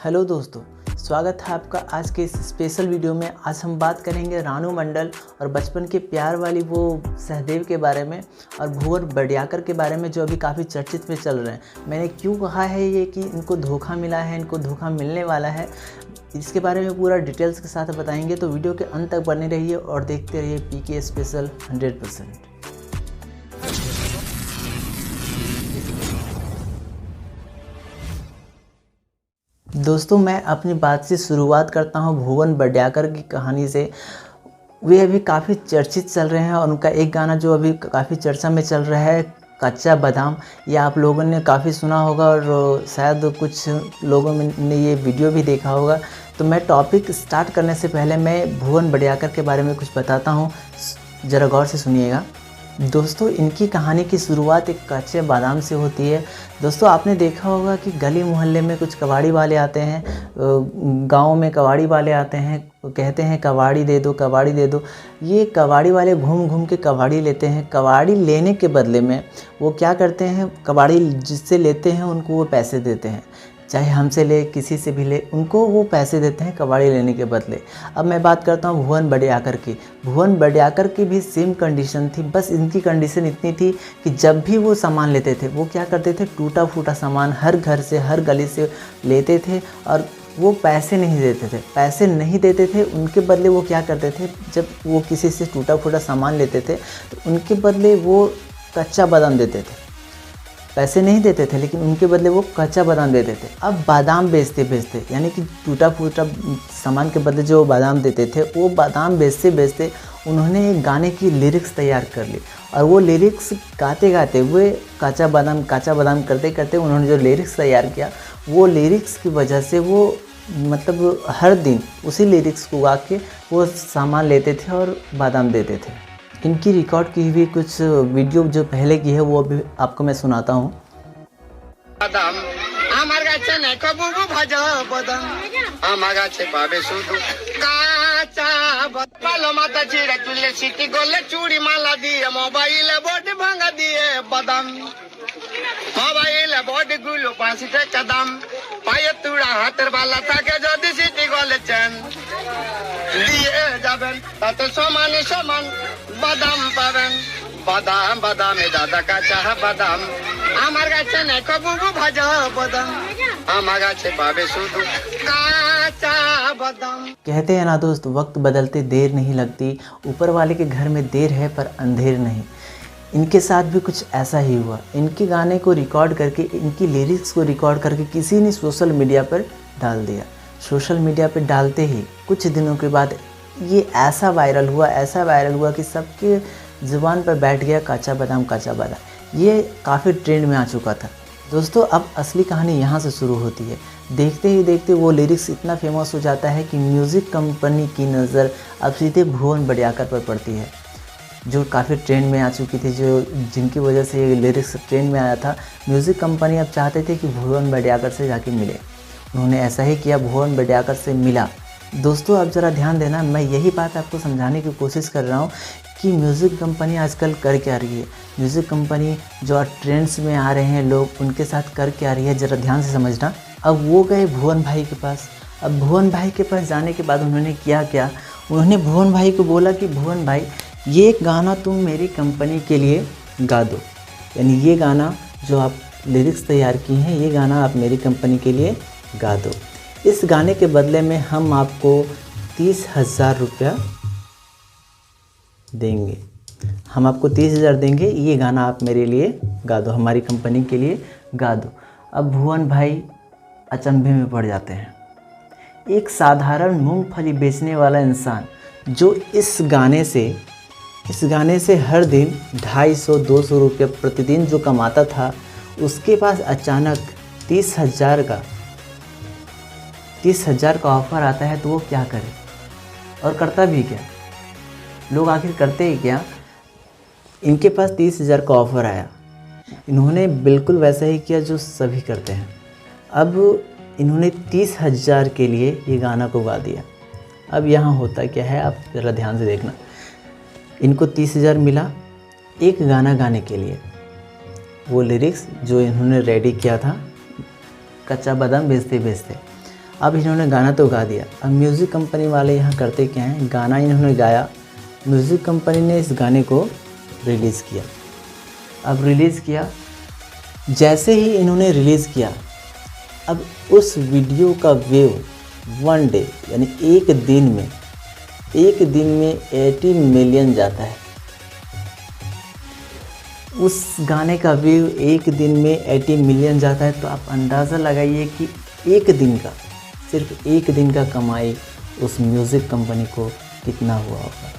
Hello दोस्तों, स्वागत है आपका आज के इस स्पेशल वीडियो में। आज हम बात करेंगे रानू मंडल और बचपन के प्यार वाली वो सहदेव के बारे में और भुवन बड़ियाकर के बारे में, जो अभी काफ़ी चर्चित में चल रहे हैं। मैंने क्यों कहा है ये कि इनको धोखा मिला है, इनको धोखा मिलने वाला है, इसके बारे में पूरा डिटेल्स के साथ बताएंगे। तो वीडियो के अंत तक बने रहिए और देखते रहिए पीके स्पेशल 100%। दोस्तों, मैं अपनी बात से शुरुआत करता हूं भुवन बड़ियाकर की कहानी से। वे अभी काफ़ी चर्चित चल रहे हैं और उनका एक गाना जो अभी काफ़ी चर्चा में चल रहा है, कच्चा बादाम, ये आप लोगों ने काफ़ी सुना होगा और शायद कुछ लोगों ने ये वीडियो भी देखा होगा। तो मैं टॉपिक स्टार्ट करने से पहले मैं भुवन बड़ियाकर के बारे में कुछ बताता हूँ, ज़रा गौर से सुनिएगा। दोस्तों, इनकी कहानी की शुरुआत एक कच्चे बादाम से होती है। दोस्तों, आपने देखा होगा कि गली मोहल्ले में कुछ कबाड़ी वाले आते हैं, गाँव में कबाड़ी वाले आते हैं, कहते हैं कबाड़ी दे दो, कबाड़ी दे दो। ये कबाड़ी वाले घूम घूम के कबाड़ी लेते हैं। कबाड़ी लेने के बदले में वो क्या करते हैं, कबाड़ी जिससे लेते हैं उनको वो पैसे देते हैं, चाहे हमसे ले, किसी से भी ले, उनको वो पैसे देते हैं कबाड़ी लेने के बदले। अब मैं बात करता हूँ भुवन बड़ियाकर की। भुवन बड़ियाकर की भी सेम कंडीशन थी, बस इनकी कंडीशन इतनी थी कि जब भी वो सामान लेते थे वो क्या करते थे, टूटा फूटा सामान हर घर से, हर गली से लेते थे और वो पैसे नहीं देते थे। पैसे नहीं देते थे, उनके बदले वो क्या करते थे, जब वो किसी से टूटा फूटा सामान लेते थे तो उनके बदले वो कच्चा बादाम देते थे। पैसे नहीं देते थे लेकिन उनके बदले वो कच्चा बादाम देते थे। अब बादाम बेचते यानी कि टूटा फूटा सामान के बदले जो बादाम देते थे, वो बादाम बेचते उन्होंने एक गाने की लिरिक्स तैयार कर ली और वो लिरिक्स गाते गाते हुए कच्चा बादाम करते करते उन्होंने जो लिरिक्स तैयार किया, वो लिरिक्स की वजह से वो मतलब हर दिन उसी लिरिक्स को गा के वो सामान लेते थे और बादाम देते थे। इनकी रिकॉर्ड की हुई कुछ वीडियो जो पहले की है वो अभी आपको मैं सुनाता हूँ। বাদাম আমার কাছে নেই কবুবু ভাজা বাদাম আমার কাছে পাবে শুধু কাঁচা বাদাম। ভালো মাথা ছিঁড়ে চুলে সিটি গলে চুড়ি মালা দিয়ে মোবাইলে বডি ভাঙা দিয়ে বাদাম। মোবাইলে বডি গুলো 5 টাকা দাম। পায়ে তুড়া হাতের বালা থাকে যদি সিটি গলে চেন দিয়ে যাবেন, তাতে সমানে সমান বাদাম পাবেন। বাদাম বাদামে দাদা কাঁচা বাদাম আমার কাছে নেই কবুবু ভাজা বাদাম আমার কাছে পাবে শুধু কাঁচা বাদাম। कहते हैं ना दोस्त, वक्त बदलते देर नहीं लगती, ऊपर वाले के घर में देर है पर अंधेर नहीं। इनके साथ भी कुछ ऐसा ही हुआ। इनके गाने को रिकॉर्ड करके, इनकी लिरिक्स को रिकॉर्ड करके किसी ने सोशल मीडिया पर डाल दिया। सोशल मीडिया पर डालते ही कुछ दिनों के बाद ये ऐसा वायरल हुआ कि सबके ज़ुबान पर बैठ गया कच्चा बादाम। ये काफ़ी ट्रेंड में आ चुका था। दोस्तों, अब असली कहानी यहाँ से शुरू होती है। देखते ही देखते वो लिरिक्स इतना फेमस हो जाता है कि म्यूज़िक कंपनी की नज़र अब सीधे भुवन बड़ियाकर पर पड़ती है, जो काफ़ी ट्रेंड में आ चुकी थी, जिनकी वजह से ये लिरिक्स ट्रेंड में आया था। म्यूज़िक कंपनी अब चाहते थे कि भुवन बड़ियाकर से जाके मिले। उन्होंने ऐसा ही किया, भुवन बड़ियाकर से मिला। दोस्तों, अब ज़रा ध्यान देना, मैं यही बात आपको समझाने की कोशिश कर रहा हूँ कि म्यूज़िक कंपनी आजकल कर क्या रही है। म्यूज़िक कंपनी जो ट्रेंड्स में आ रहे हैं लोग, उनके साथ कर क्या रही है, ज़रा ध्यान से समझना। अब वो गए भुवन भाई के पास। अब भुवन भाई के पास जाने के बाद उन्होंने क्या, उन्होंने भुवन भाई को बोला कि भुवन भाई, ये गाना तुम मेरी कंपनी के लिए गा दो, यानी ये गाना जो आप लिरिक्स तैयार किए हैं, ये गाना आप मेरी कंपनी के लिए गा दो। इस गाने के बदले में हम आपको 30,000 रुपया देंगे। हम आपको 30,000 देंगे, ये गाना आप मेरे लिए गा दो, हमारी कंपनी के लिए गा दो। अब भुवन भाई अचंभे में पड़ जाते हैं। एक साधारण मूंगफली बेचने वाला इंसान जो इस गाने से हर दिन 250-200 रुपये प्रतिदिन जो कमाता था, उसके पास अचानक 30,000 का ऑफ़र आता है, तो वो क्या करे और करता भी क्या? लोग आखिर करते ही क्या? इनके पास 30,000 का ऑफ़र आया, इन्होंने बिल्कुल वैसा ही किया जो सभी करते हैं। अब इन्होंने 30,000 के लिए ये गाना को गा दिया। अब यहाँ होता क्या है, आप ज़रा ध्यान से देखना। इनको 30,000 मिला एक गाना गाने के लिए। वो लिरिक्स जो इन्होंने रेडी किया था कच्चा बादाम बेचते बेचते, अब इन्होंने गाना तो गा दिया, अब म्यूज़िक कंपनी वाले यहाँ करते क्या हैं, गाना इन्होंने गाया, म्यूज़िक कंपनी ने इस गाने को रिलीज़ किया। अब रिलीज़ किया, जैसे ही इन्होंने रिलीज़ किया, अब उस वीडियो का व्यू 1 डे यानी एक दिन में 80 मिलियन जाता है। उस गाने का व्यू एक दिन में 80 मिलियन जाता है, तो आप अंदाज़ा लगाइए कि एक दिन का, सिर्फ एक दिन का कमाई उस म्यूज़िक कंपनी को कितना हुआ होगा।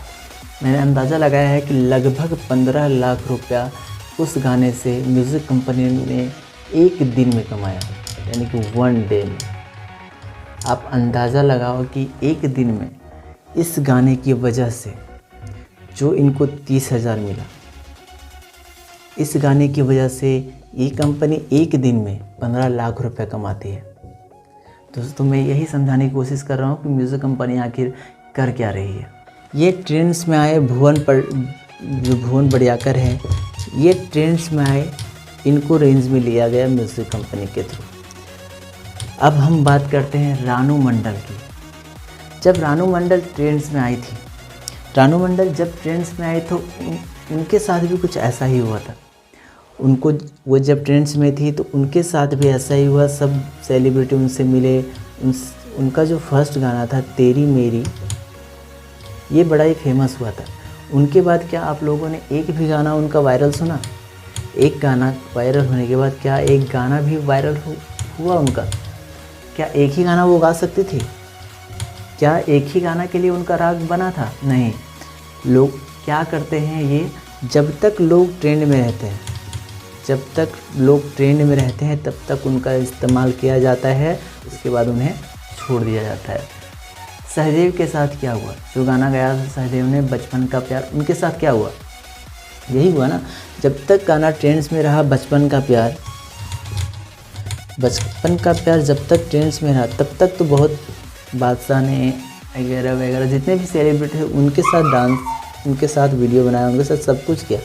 मैंने अंदाज़ा लगाया है कि लगभग 15 लाख रुपया उस गाने से म्यूज़िक कंपनी ने एक दिन में कमाया, यानी कि 1 डे में। आप अंदाज़ा लगाओ कि एक दिन में इस गाने की वजह से जो इनको 30,000 मिला, इस गाने की वजह से ये कंपनी एक दिन में 15 लाख रुपए कमाती है। दोस्तों मैं यही समझाने की कोशिश कर रहा हूँ कि म्यूज़िक कंपनी आखिर कर क्या रही है। ये ट्रेंड्स में आए जो भुवन बड़ियाकर हैं, ये ट्रेंड्स में आए, इनको रेंज में लिया गया म्यूज़िक कंपनी के थ्रू। अब हम बात करते हैं रानू मंडल की। जब रानू मंडल ट्रेंड्स में आई थी, रानू मंडल जब ट्रेंड्स में आए तो उनके साथ भी कुछ ऐसा ही हुआ था। वो जब ट्रेंड्स में थी तो उनके साथ भी ऐसा ही हुआ। सब सेलिब्रिटी उनसे मिले। उनका जो फर्स्ट गाना था तेरी मेरी, ये बड़ा ही फेमस हुआ था। उनके बाद क्या आप लोगों ने एक भी गाना उनका वायरल सुना? एक गाना वायरल होने के बाद क्या एक गाना भी वायरल हुआ उनका? क्या एक ही गाना वो गा सकती थी? क्या एक ही गाना के लिए उनका राग बना था? नहीं। लोग क्या करते हैं, ये जब तक लोग ट्रेंड में रहते हैं, तब तक उनका इस्तेमाल किया जाता है, उसके बाद उन्हें छोड़ दिया जाता है। सहदेव के साथ क्या हुआ? जो गाना गाया था सहदेव ने, बचपन का प्यार, उनके साथ क्या हुआ? यही हुआ ना। जब तक गाना ट्रेंड्स में रहा, बचपन का प्यार जब तक ट्रेंड्स में रहा, तब तक तो बहुत बादशाह ने वगैरह जितने भी सेलिब्रिटी थे उनके साथ डांस, उनके साथ वीडियो बनाया, उनके साथ सब कुछ किया।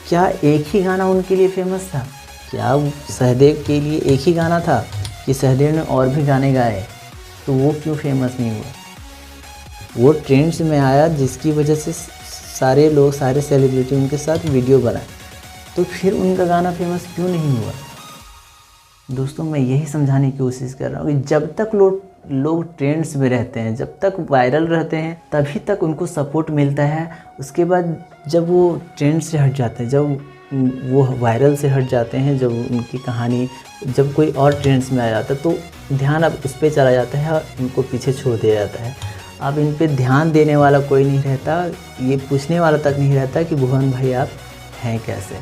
क्या एक ही गाना उनके लिए फेमस था? क्या सहदेव के लिए एक ही गाना था कि सहदेव ने और भी गाने गाए? तो वो क्यों फेमस नहीं हुआ? वो ट्रेंड्स में आया जिसकी वजह से सारे लोग, सारे सेलिब्रिटी उनके साथ वीडियो बनाए, तो फिर उनका गाना फेमस क्यों नहीं हुआ? दोस्तों मैं यही समझाने की कोशिश कर रहा हूँ कि जब तक लोग ट्रेंड्स में रहते हैं, जब तक वायरल रहते हैं, तभी तक उनको सपोर्ट मिलता है। उसके बाद जब वो ट्रेंड से हट जाते हैं, जब वो वायरल से हट जाते हैं, जब उनकी कहानी, जब कोई और ट्रेंड्स में आ जाता है, तो ध्यान अब उस पर चला जाता है और इनको पीछे छोड़ दिया जाता है। अब इन पे ध्यान देने वाला कोई नहीं रहता, ये पूछने वाला तक नहीं रहता कि भुवन भाई आप हैं कैसे।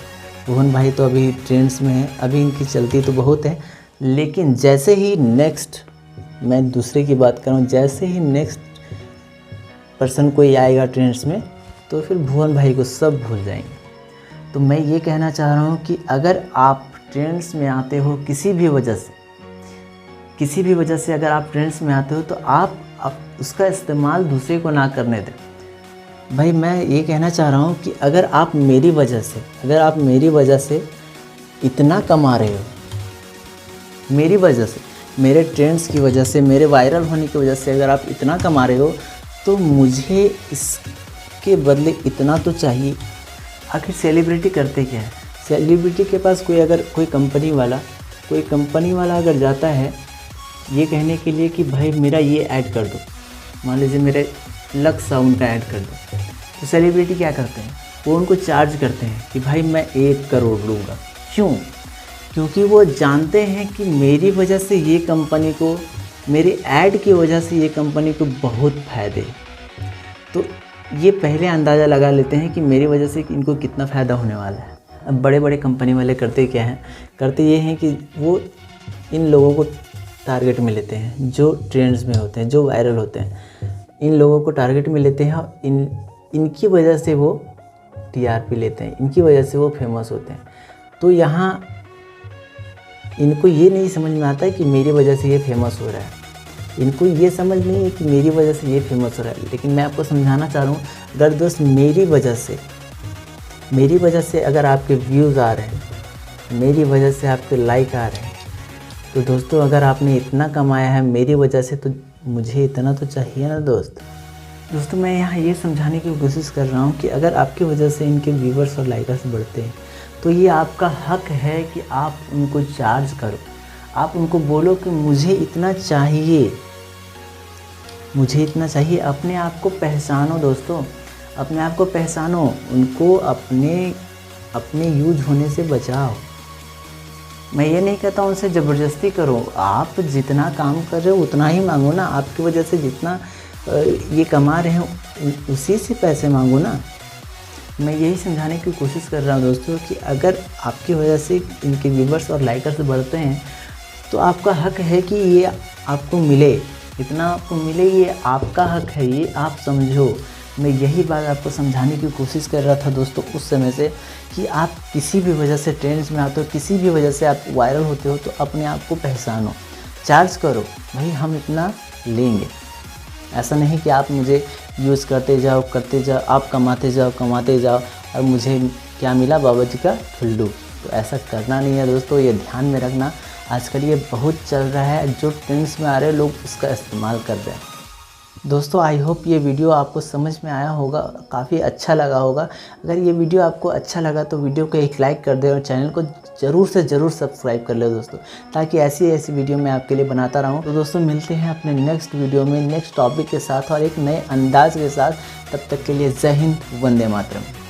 भुवन भाई तो अभी ट्रेंड्स में हैं, अभी इनकी चलती तो बहुत है, लेकिन जैसे ही नेक्स्ट, मैं दूसरे की बात कर रहा हूँ, जैसे ही नेक्स्ट पर्सन कोई आएगा ट्रेंड्स में, तो फिर भुवन भाई को सब भूल जाएंगे। तो मैं ये कहना चाह रहा हूँ कि अगर आप ट्रेंड्स में आते हो किसी भी वजह से अगर आप ट्रेंड्स में आते हो, तो आप उसका इस्तेमाल दूसरे को ना करने दें। भाई मैं ये कहना चाह रहा हूँ कि अगर आप मेरी वजह से इतना कमा रहे हो, मेरी वजह से, मेरे ट्रेंड्स की वजह से, मेरे वायरल होने की वजह से अगर आप इतना कमा रहे हो, तो मुझे इसके बदले इतना तो चाहिए। आखिर सेलिब्रिटी करते क्या है? सेलिब्रिटी के पास कोई कंपनी वाला अगर जाता है ये कहने के लिए कि भाई मेरा ये ऐड कर दो, मान लीजिए मेरे लक्स साउंड का ऐड कर दो, तो सेलिब्रिटी क्या करते हैं? वो उनको चार्ज करते हैं कि भाई मैं 1 करोड़ लूँगा। क्यों? क्योंकि वो जानते हैं कि मेरी वजह से ये कंपनी को, मेरे ऐड की वजह से ये कंपनी को बहुत फ़ायदे। तो ये पहले अंदाज़ा लगा लेते हैं कि मेरी वजह से इनको कितना फ़ायदा होने वाला है। अब बड़े बड़े कंपनी वाले करते क्या हैं? करते ये हैं कि वो इन लोगों को टारगेट में लेते हैं, जो ट्रेंड्स में होते हैं, जो वायरल होते हैं, इन लोगों को टारगेट में लेते हैं और इनकी वजह से वो टीआरपी लेते हैं, इनकी वजह से वो फेमस होते हैं। तो यहाँ इनको ये नहीं समझ में आता है कि मेरी वजह से ये फेमस हो रहा है, इनको ये समझ नहीं है कि मेरी वजह से ये फेमस हो रहा है। लेकिन मैं आपको समझाना चाह रहा हूँ, अगर दोस्त मेरी वजह से अगर आपके व्यूज़ आ रहे हैं, मेरी वजह से आपके लाइक आ रहे हैं, तो दोस्तों अगर आपने इतना कमाया है मेरी वजह से तो मुझे इतना तो चाहिए ना दोस्तों मैं यहाँ ये समझाने की कोशिश कर रहा हूँ कि अगर आपकी वजह से इनके व्यूवर्स और लाइकर्स बढ़ते हैं तो ये आपका हक है कि आप उनको चार्ज करो। आप उनको बोलो कि मुझे इतना चाहिए, मुझे इतना चाहिए। अपने आप को पहचानो दोस्तों, अपने आप को पहचानो, उनको अपने यूज होने से बचाओ। मैं ये नहीं कहता उनसे ज़बरदस्ती करो, आप जितना काम कर रहे हो उतना ही मांगो ना। आपकी वजह से जितना ये कमा रहे हैं उसी से पैसे मांगो ना। मैं यही समझाने की कोशिश कर रहा हूँ दोस्तों कि अगर आपकी वजह से इनके व्यूवर्स और लाइकर्स बढ़ते हैं तो आपका हक है कि ये आपको मिले, इतना आपको मिले, ये आपका हक है, ये आप समझो। मैं यही बात आपको समझाने की कोशिश कर रहा था दोस्तों उस समय से कि आप किसी भी वजह से ट्रेंड्स में आते हो, किसी भी वजह से आप वायरल होते हो तो अपने आप को पहचानो, चार्ज करो, भाई हम इतना लेंगे। ऐसा नहीं कि आप मुझे यूज़ करते जाओ, आप कमाते जाओ और मुझे क्या मिला, बाबा जी का फुल्लू। तो ऐसा करना नहीं है दोस्तों, ये ध्यान में रखना। आजकल ये बहुत चल रहा है, जो ट्रेंड्स में आ रहे हैं लोग उसका इस्तेमाल कर रहे हैं। दोस्तों आई होप ये वीडियो आपको समझ में आया होगा, काफ़ी अच्छा लगा होगा। अगर ये वीडियो आपको अच्छा लगा तो वीडियो को एक लाइक कर दे और चैनल को ज़रूर से ज़रूर सब्सक्राइब कर ले दोस्तों, ताकि ऐसी वीडियो मैं आपके लिए बनाता रहूं। तो दोस्तों मिलते हैं अपने नेक्स्ट वीडियो में नेक्स्ट टॉपिक के साथ और एक नए अंदाज के साथ। तब तक के लिए जय हिंद, वंदे मातरम।